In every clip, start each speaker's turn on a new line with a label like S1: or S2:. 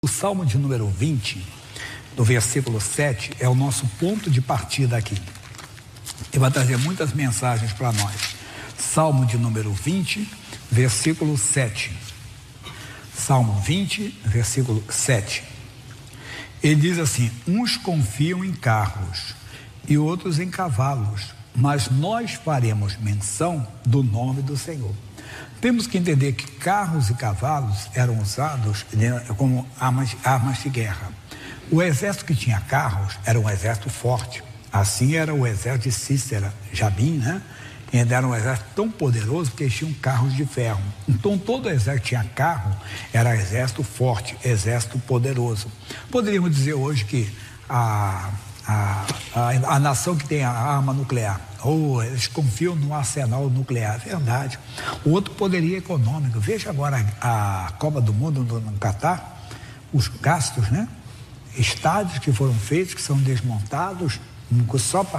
S1: O Salmo de número 20, do versículo 7, é o nosso ponto de partida aqui. Ele vai trazer muitas mensagens para nós. Salmo de número 20, versículo 7. Salmo 20, versículo 7. Ele diz assim: uns confiam em carros e outros em cavalos, mas nós faremos menção do nome do Senhor. Temos que entender que carros e cavalos eram usados como armas de guerra. O exército que tinha carros era um exército forte. Assim era o exército de Cícera, Jabim, né? Era um exército tão poderoso que eles tinham carros de ferro. Então todo exército que tinha carro era exército forte, exército poderoso. Poderíamos dizer hoje que a nação que tem a arma nuclear, ou eles confiam no arsenal nuclear, é verdade. O outro poderia econômico. Veja agora a Copa do Mundo no Catar, os gastos, né? Estádios que foram feitos, que são desmontados,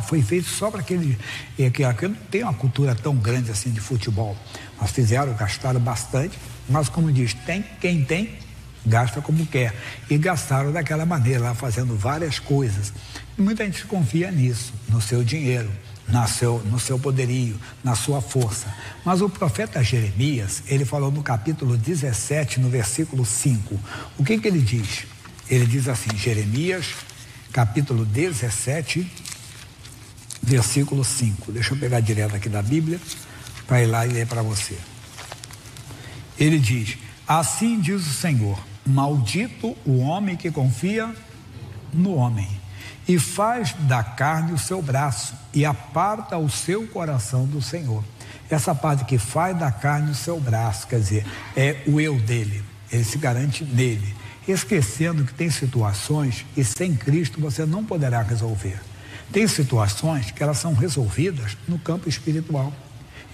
S1: foi feito só para aquele não tem uma cultura tão grande assim de futebol. Mas gastaram bastante, mas como diz, quem tem, gasta como quer. E gastaram daquela maneira, lá fazendo várias coisas. E muita gente confia nisso, no seu dinheiro, no seu poderio, na sua força. Mas o profeta Jeremias, ele falou no capítulo 17, no versículo 5. O que ele diz? Ele diz assim, Jeremias, capítulo 17, versículo 5. Deixa eu pegar direto aqui da Bíblia, para ir lá e ler para você. Ele diz: assim diz o Senhor, maldito o homem que confia no homem, e faz da carne o seu braço, e aparta o seu coração do Senhor. Essa parte que faz da carne o seu braço, quer dizer, é o eu dele, ele se garante nele, esquecendo que tem situações que sem Cristo você não poderá resolver. Tem situações que elas são resolvidas no campo espiritual,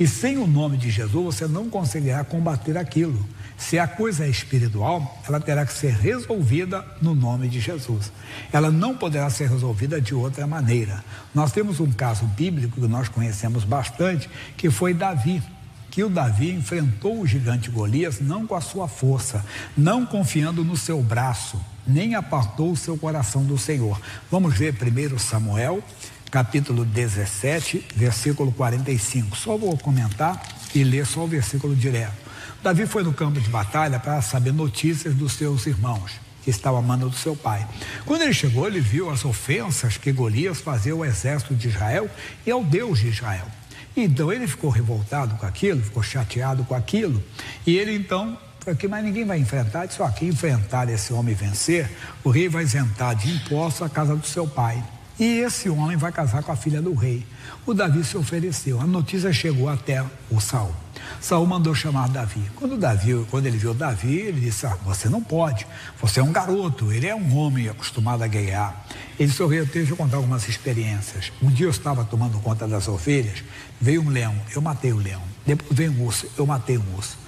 S1: e sem o nome de Jesus você não conseguirá combater aquilo. Se a coisa é espiritual, ela terá que ser resolvida no nome de Jesus. Ela não poderá ser resolvida de outra maneira. Nós temos um caso bíblico que nós conhecemos bastante, que foi Davi. Que o Davi enfrentou o gigante Golias não com a sua força, não confiando no seu braço, nem apartou o seu coração do Senhor. Vamos ver primeiro Samuel, capítulo 17, versículo 45. Só vou comentar e ler só o versículo direto. Davi foi no campo de batalha para saber notícias dos seus irmãos, que estavam a mando do seu pai. Quando ele chegou, ele viu as ofensas que Golias fazia ao exército de Israel e ao Deus de Israel. Então ele ficou revoltado com aquilo, ficou chateado com aquilo, e ele então, porque mas ninguém vai enfrentar, só que enfrentar esse homem e vencer, o rei vai isentar de impostos a casa do seu pai, e esse homem vai casar com a filha do rei. O Davi se ofereceu, a notícia chegou até o Saul. Saul mandou chamar Davi. Quando ele viu Davi, ele disse: você não pode, você é um garoto, ele é um homem acostumado a guerrear. Ele sorriu. Deixa eu contar algumas experiências. Um dia eu estava tomando conta das ovelhas, veio um leão, eu matei o leão. Depois veio um urso, eu matei um urso.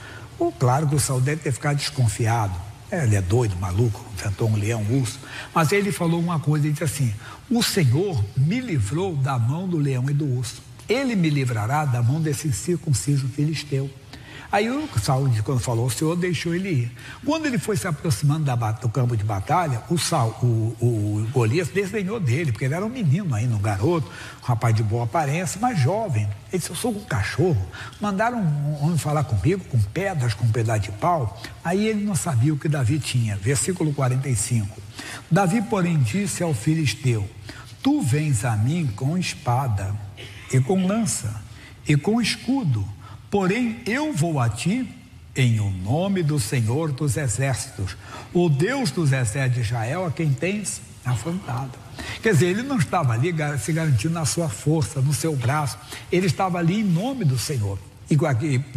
S1: Claro que o Saul deve ter ficado desconfiado. Ele é doido, maluco, enfrentou um leão, um urso. Mas ele falou uma coisa, ele disse assim: o Senhor me livrou da mão do leão e do urso. Ele me livrará da mão desse incircunciso filisteu. Aí o Saul, quando falou, o Senhor deixou ele ir. Quando ele foi se aproximando do campo de batalha, o Golias desdenhou dele, porque ele era um menino ainda, um garoto, um rapaz de boa aparência, mas jovem. Ele disse: eu sou um cachorro. Mandaram um homem falar comigo com pedras, com um pedaço de pau. Aí ele não sabia o que Davi tinha. Versículo 45. Davi, porém, disse ao filisteu: tu vens a mim com espada e com lança e com escudo, porém eu vou a ti em o nome do Senhor dos exércitos, o Deus dos exércitos de Israel, a quem tens afrontado. Quer dizer, ele não estava ali se garantindo na sua força, no seu braço, ele estava ali em nome do Senhor. E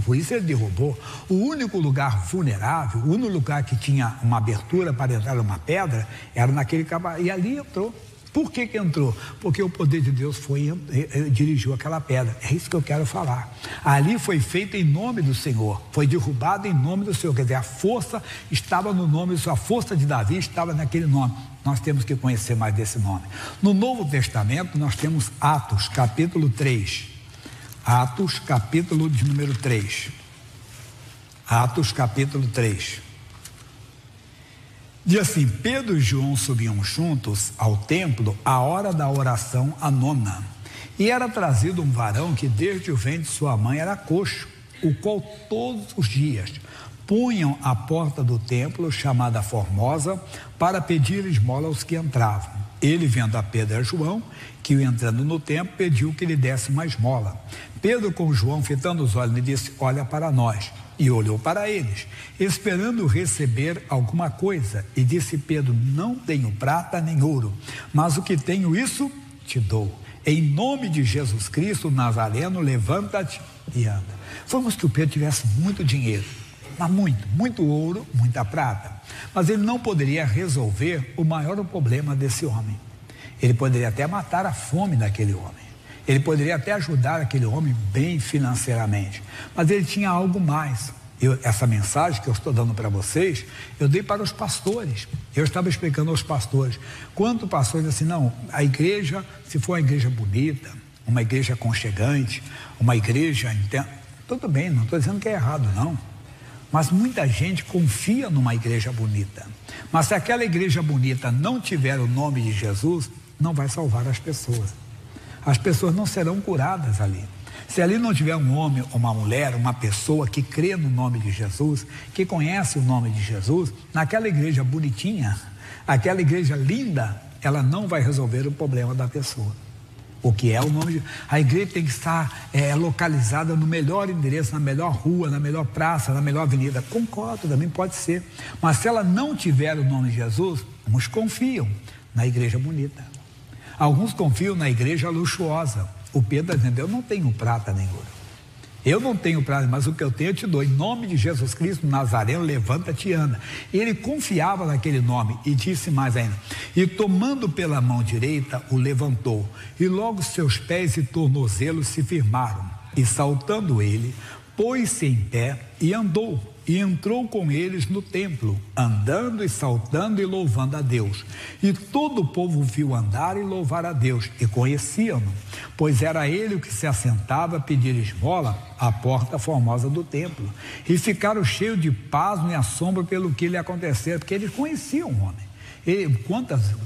S1: por isso ele derrubou o único lugar vulnerável, o único lugar que tinha uma abertura para entrar uma pedra, era naquele cavalo, e ali entrou. Por que entrou? Porque o poder de Deus dirigiu aquela pedra. É isso que eu quero falar. Ali foi feito em nome do Senhor, foi derrubado em nome do Senhor. Quer dizer, a força estava no nome do Senhor, a força de Davi estava naquele nome. Nós temos que conhecer mais desse nome. No Novo Testamento nós temos Atos, capítulo 3. Atos, capítulo de número 3. Atos, capítulo 3. Diz assim: Pedro e João subiam juntos ao templo à hora da oração, a nona. E era trazido um varão que desde o ventre de sua mãe era coxo, o qual todos os dias punham à porta do templo, chamada Formosa, para pedir esmola aos que entravam. Ele, vendo a Pedro e a João, que iam entrando no templo, pediu que lhe desse uma esmola. Pedro, com João, fitando os olhos, lhe disse: olha para nós. E olhou para eles, esperando receber alguma coisa. E disse Pedro: não tenho prata nem ouro, mas o que tenho, isso te dou. Em nome de Jesus Cristo Nazareno, levanta-te e anda. Vamos que o Pedro tivesse muito dinheiro, mas muito ouro, muita prata. Mas ele não poderia resolver o maior problema desse homem. Ele poderia até matar a fome daquele homem. Ele poderia até ajudar aquele homem bem financeiramente. Mas ele tinha algo mais. Essa mensagem que eu estou dando para vocês, eu dei para os pastores. Eu estava explicando aos pastores. Quanto pastor diz assim: não, a igreja, se for uma igreja bonita, uma igreja aconchegante, uma igreja... Tudo bem, não estou dizendo que é errado, não. Mas muita gente confia numa igreja bonita. Mas se aquela igreja bonita não tiver o nome de Jesus, não vai salvar as pessoas. As pessoas não serão curadas ali. Se ali não tiver um homem, uma mulher, uma pessoa que crê no nome de Jesus, que conhece o nome de Jesus, naquela igreja bonitinha, aquela igreja linda, ela não vai resolver o problema da pessoa. O que é o nome de... A igreja tem que estar localizada no melhor endereço, na melhor rua, na melhor praça, na melhor avenida. Concordo, também pode ser. Mas se ela não tiver o nome de Jesus, uns confiam na igreja bonita. Alguns confiam na igreja luxuosa. O Pedro está dizendo: eu não tenho prata nem ouro. Eu não tenho prata, mas o que eu tenho eu te dou. Em nome de Jesus Cristo Nazareno, levanta-te e anda. Ele confiava naquele nome e disse mais ainda: e tomando pela mão direita, o levantou. E logo seus pés e tornozelos se firmaram. E saltando ele, pôs-se em pé e andou. E entrou com eles no templo, andando e saltando e louvando a Deus. E todo o povo viu andar e louvar a Deus, e conheciam-no, pois era ele o que se assentava a pedir esmola à porta formosa do templo. E ficaram cheios de pasmo e assombro pelo que lhe acontecera, porque eles conheciam o homem. E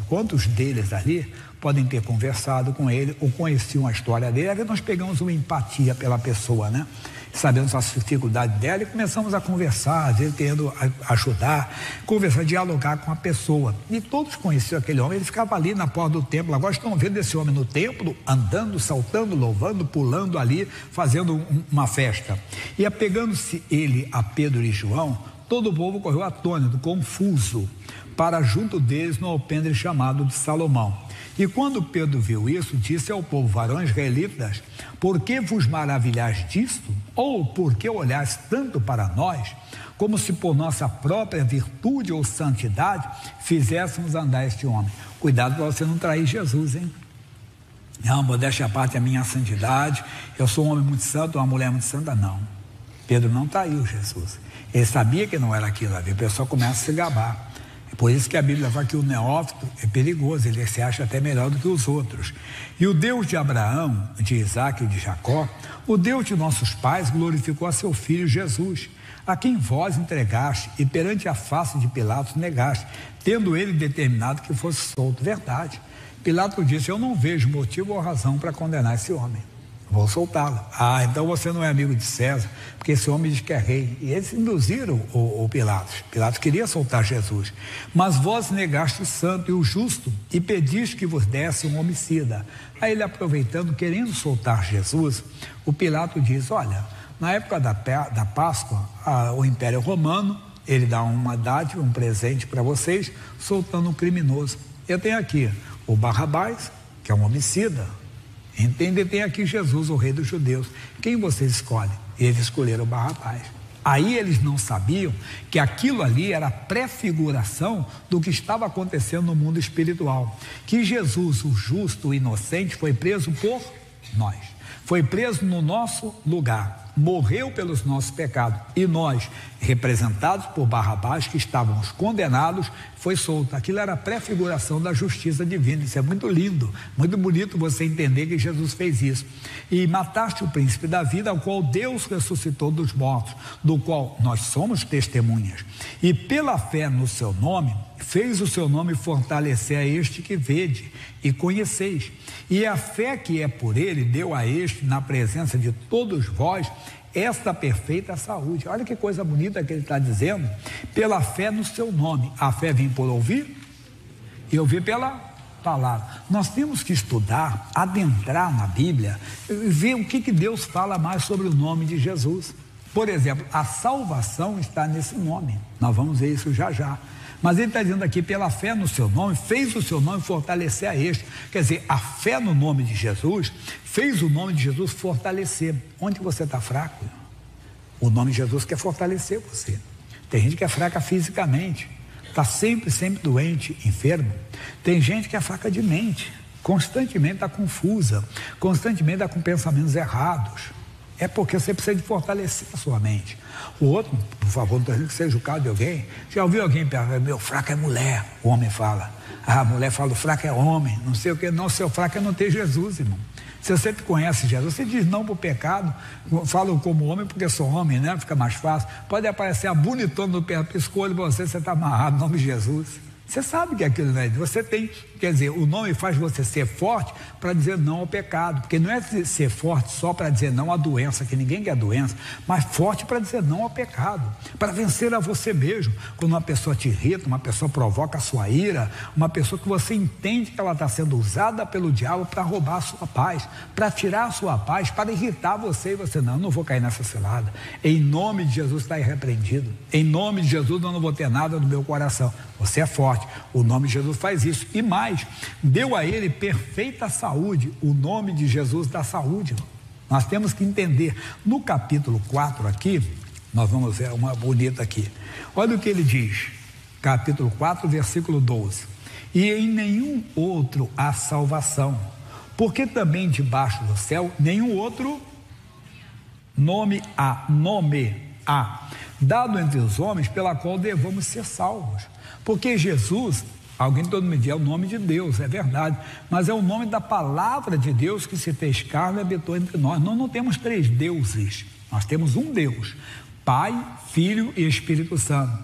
S1: quantos deles ali podem ter conversado com ele ou conheciam a história dele? Aí nós pegamos uma empatia pela pessoa, né? Sabemos as dificuldades dela e começamos a conversar, às vezes querendo ajudar, conversar, dialogar com a pessoa. E todos conheciam aquele homem. Ele ficava ali na porta do templo. Agora estão vendo esse homem no templo, andando, saltando, louvando, pulando ali, fazendo uma festa. E apegando-se ele a Pedro e João, todo o povo correu atônito, confuso, para junto deles no alpendre chamado de Salomão. E quando Pedro viu isso, disse ao povo: varões israelitas, por que vos maravilhais disto? Ou por que olhais tanto para nós, como se por nossa própria virtude ou santidade fizéssemos andar este homem? Cuidado para você não trair Jesus, hein? Não, modéstia à parte, a minha santidade, eu sou um homem muito santo, uma mulher muito santa. Não, Pedro não traiu Jesus. Ele sabia que não era aquilo ali. O pessoal começa a se gabar. É por isso que a Bíblia fala que o neófito é perigoso, ele se acha até melhor do que os outros. E o Deus de Abraão, de Isaac e de Jacó, o Deus de nossos pais, glorificou a seu filho Jesus, a quem vós entregaste e perante a face de Pilatos negaste, tendo ele determinado que fosse solto. Verdade. Pilatos disse: eu não vejo motivo ou razão para condenar esse homem. Vou soltá-lo. Ah, então você não é amigo de César, porque esse homem diz que é rei. E eles induziram o Pilatos. Pilatos queria soltar Jesus. Mas vós negaste o santo e o justo e pediste que vos desse um homicida. Aí ele, aproveitando, querendo soltar Jesus, o Pilato diz: olha, na época da Páscoa, o Império Romano, ele dá uma dádiva, um presente para vocês, soltando um criminoso. Eu tenho aqui o Barrabás, que é um homicida. Entende? Tem aqui Jesus, o rei dos judeus. Quem vocês escolhem? Eles escolheram Barrabás. Aí eles não sabiam que aquilo ali era prefiguração do que estava acontecendo no mundo espiritual. Que Jesus, o justo, o inocente, foi preso por nós. foi preso no nosso lugar, morreu pelos nossos pecados, e nós, representados por Barrabás, que estávamos condenados, foi solto. Aquilo era a pré-figuração da justiça divina. Isso é muito lindo, muito bonito você entender que Jesus fez isso. E mataste o príncipe da vida, ao qual Deus ressuscitou dos mortos, do qual nós somos testemunhas, e pela fé no seu nome, fez o seu nome fortalecer a este que vede e conheceis, e a fé que é por ele deu a este, na presença de todos vós, esta perfeita saúde. Olha que coisa bonita que ele está dizendo, pela fé no seu nome. A fé vem por ouvir e ouvir pela palavra. Nós temos que estudar, adentrar na Bíblia, ver o que Deus fala mais sobre o nome de Jesus. Por exemplo, a salvação está nesse nome, nós vamos ver isso já já. Mas ele está dizendo aqui, pela fé no seu nome, fez o seu nome fortalecer a este. Quer dizer, a fé no nome de Jesus fez o nome de Jesus fortalecer. Onde você está fraco? O nome de Jesus quer fortalecer você. Tem gente que é fraca fisicamente, está sempre doente, enfermo. Tem gente que é fraca de mente, constantemente está confusa, constantemente está com pensamentos errados. É porque você precisa de fortalecer a sua mente. O outro, por favor, não estou dizendo que seja o caso de alguém. Já ouviu alguém perguntar, meu fraco é mulher? O homem fala. A mulher fala, o fraco é homem. Não sei o que, não, seu fraco é não ter Jesus, irmão. Se você conhece Jesus, você diz não para o pecado. Falo como homem porque sou homem, né? Fica mais fácil. Pode aparecer a bonitona do pé, escolhe você está amarrado, em nome de Jesus. Você sabe que aquilo não é. Você tem, quer dizer, o nome faz você ser forte para dizer não ao pecado, porque não é ser forte só para dizer não à doença, que ninguém quer doença, mas forte para dizer não ao pecado, para vencer a você mesmo. Quando uma pessoa te irrita, uma pessoa provoca a sua ira, uma pessoa que você entende que ela está sendo usada pelo diabo para roubar a sua paz, para tirar a sua paz, para irritar você, e você não vou cair nessa cilada. Em nome de Jesus está irrepreendido. Em nome de Jesus eu não vou ter nada no meu coração. Você é forte. O nome de Jesus faz isso. E mais, deu a ele perfeita saúde. O nome de Jesus dá saúde. Nós temos que entender. No capítulo 4 aqui, nós vamos ver uma bonita aqui. Olha o que ele diz. Capítulo 4, versículo 12. E em nenhum outro há salvação, porque também debaixo do céu nenhum outro nome há, dado entre os homens, pela qual devamos ser salvos. Porque Jesus, alguém todo mundo diz, é o nome de Deus, é verdade, mas é o nome da palavra de Deus que se fez carne e habitou entre nós. Nós não temos três deuses, nós temos um Deus, Pai, Filho e Espírito Santo.